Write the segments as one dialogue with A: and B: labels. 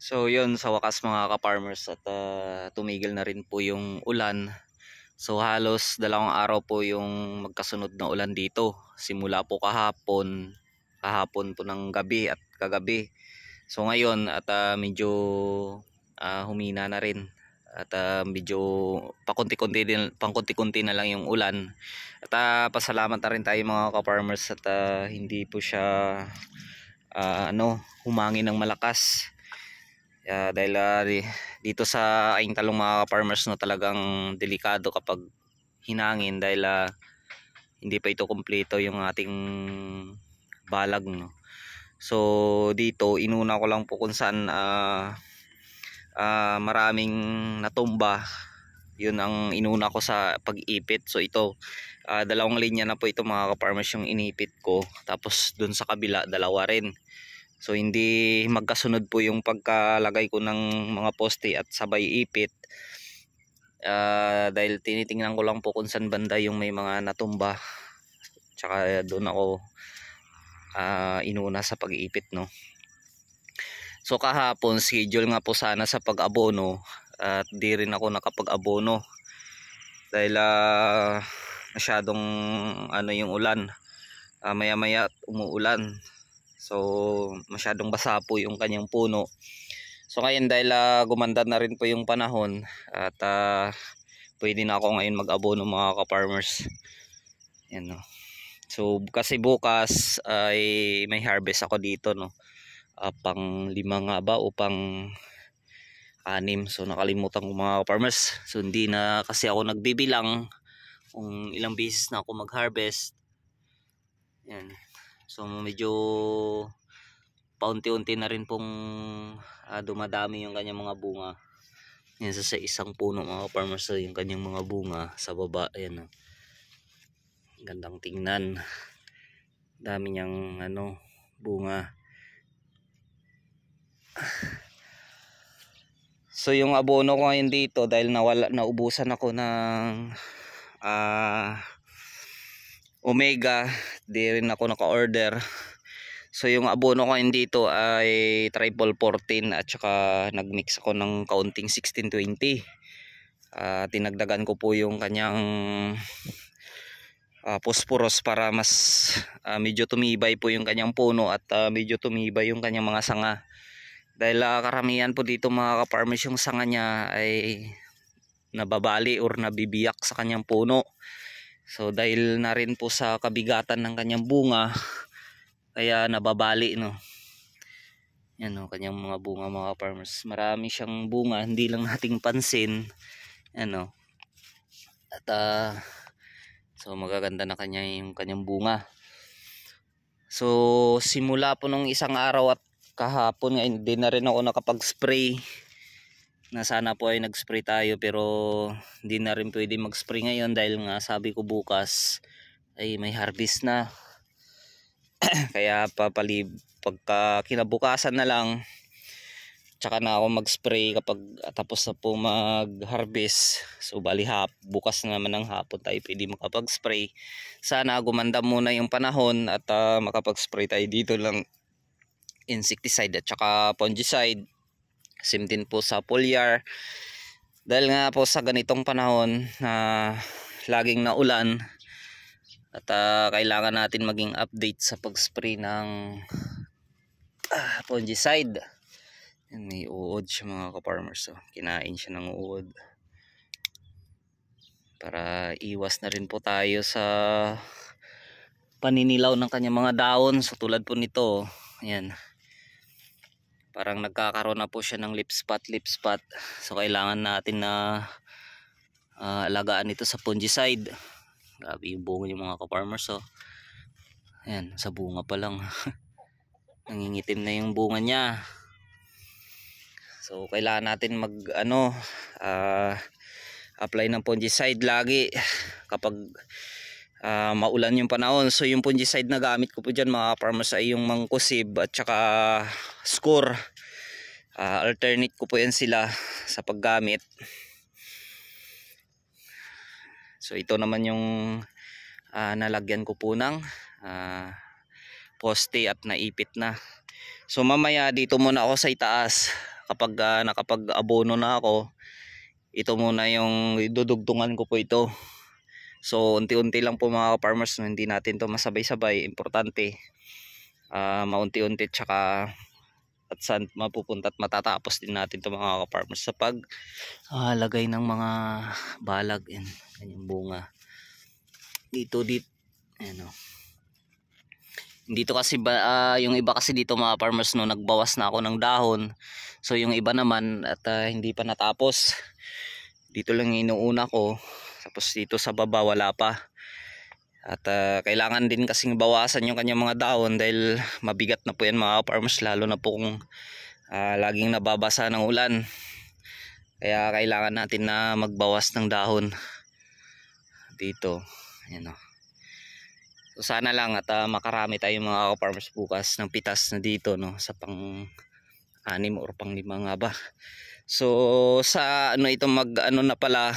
A: So yun, sa wakas mga ka-farmers at tumigil na rin po yung ulan. So halos 2 araw po yung magkasunod na ulan dito. Simula po kahapon po ng gabi at kagabi. So ngayon at humina na rin. At medyo pakunti-kunti na lang yung ulan. At pasalamat na rin tayo mga ka-farmers at hindi po siya humangin ng malakas. Dahil dito sa aing talong mga farmers no, talagang delikado kapag hinangin dahil hindi pa ito kumpleto yung ating balag no. So dito inuna ko lang po kung saan maraming natumba, yun ang inuna ko sa pag-ipit. So ito 2 linya na po ito mga ka-farmers yung inipit ko, tapos dun sa kabila 2 rin. So hindi magkasunod po yung pagkalagay ko ng mga poste at sabay ipit, dahil tinitingnan ko lang po kung saan banda yung may mga natumba, tsaka doon ako inuna sa pag-ipit no. So kahapon schedule nga po sana sa pag-abono at di rin ako nakapag-abono dahil masyadong yung ulan, maya maya umuulan. So masyadong basa po yung kanyang puno. So ngayon dahil gumanda na rin po yung panahon at pwede na ako ngayon mag-abono mga ka-farmers. Yan no. So kasi bukas ay may harvest ako dito no. Pang 5 nga ba o pang 6. So nakalimutan ko mga ka-farmers. So hindi na kasi ako nagbibilang kung ilang beses na ako mag-harvest. Yan. So medyo paunti-unti na rin pong dumadami yung kanyang mga bunga. Yan sa isang puno mga farmers, so yung kanyang mga bunga sa baba. Ayan, gandang tingnan. Dami niyang bunga. So yung abono ko ngayon dito dahil naubusan ako ng Omega, di rin ako naka-order. So yung abono ko dito ay triple 14 at saka nagmix ako ng kaunting 1620. Tinagdagan ko po yung kanyang phosphorus para mas medyo tumibay po yung kanyang puno at medyo tumibay yung kanyang mga sanga. Dahil karamihan po dito mga ka-farmers yung sanga niya ay nababali or nabibiyak sa kanyang puno. So dahil na rin po sa kabigatan ng kanyang bunga, kaya nababali no. Yan no, kanyang mga bunga mga farmers. Marami siyang bunga, hindi lang nating pansin. Yan no. At so magaganda na yung kanyang bunga. So simula po nung 1 araw at kahapon nga hindi na rin ako nakapag-spray. Na sana po ay nag-spray tayo pero hindi na rin pwede mag-spray ngayon dahil nga sabi ko bukas ay may harvest na. Kaya pagka kinabukasan na lang tsaka na ako mag-spray kapag tapos na po mag-harvest. So bali bukas na naman ng hapon tayo pwede makapag-spray. Sana gumanda muna yung panahon at makapag-spray tayo dito lang insecticide at saka fungicide. Same din po sa foliar. Dahil nga po sa ganitong panahon na laging naulan at kailangan natin maging update sa pag-spray ng fungicide. Yan, may uod siya mga ka-farmers. So, kinain siya ng uod. Para iwas na rin po tayo sa paninilaw ng kanyang mga daon. So tulad po nito. Ayan. Parang nagkakaroon na po siya ng leaf spot. So kailangan natin na alagaan ito sa fungicide. Grabe yung bunga yung mga ka-farmers. So ayan, sa bunga pa lang nangingitim na yung bunga niya. So kailangan natin apply ng fungicide lagi kapag maulan yung panahon. So yung fungicide na gamit ko po dyan mga farmers ay yung Mancozeb at saka Score. Alternate ko po yan sila sa paggamit. So ito naman yung nalagyan ko po ng poste at naipit na. So mamaya dito muna ako sa itaas kapag nakapag-abono na ako, ito muna yung dudugtungan ko po ito. So unti-unti lang po mga farmers, no? Hindi natin to masabay-sabay. Importante maunti-unti, tsaka at saan mapupunta at matatapos din natin to mga farmers sa pag lagay ng mga balag and kanyang bunga dito. Ayan, oh. Dito kasi yung iba kasi dito mga farmers, no, nagbawas na ako ng dahon. So yung iba naman at hindi pa natapos. Dito lang inuuna ko. Tapos dito sa baba wala pa. At kailangan din kasing bawasan yung kanyang mga dahon dahil mabigat na po yan mga farmers, lalo na po kung laging nababasa ng ulan. Kaya kailangan natin na magbawas ng dahon dito. Ayan, oh. So sana lang at makarami tayong mga farmers bukas ng pitas na dito, no, sa pang-6 or pang-5 nga ba. So sa ito na pala,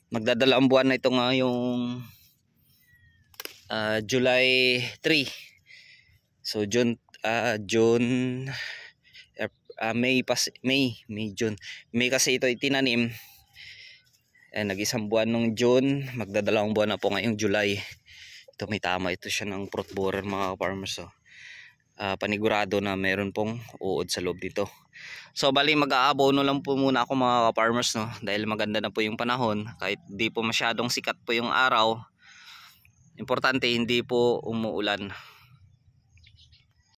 A: magdadalawang buwan na ito nga yung July 3. So June, June, May kasi ito itinanim. Nag-isang buwan nung June, magdadalawang buwan na po ngayong July. Ito may tama ito siya ng fruit borer mga farmers. So, panigurado na meron pong uod sa loob dito. So bali mag-aabono lang po muna ako mga farmers, no, dahil maganda na po yung panahon. Kahit di po masyadong sikat po yung araw, importante hindi po umuulan.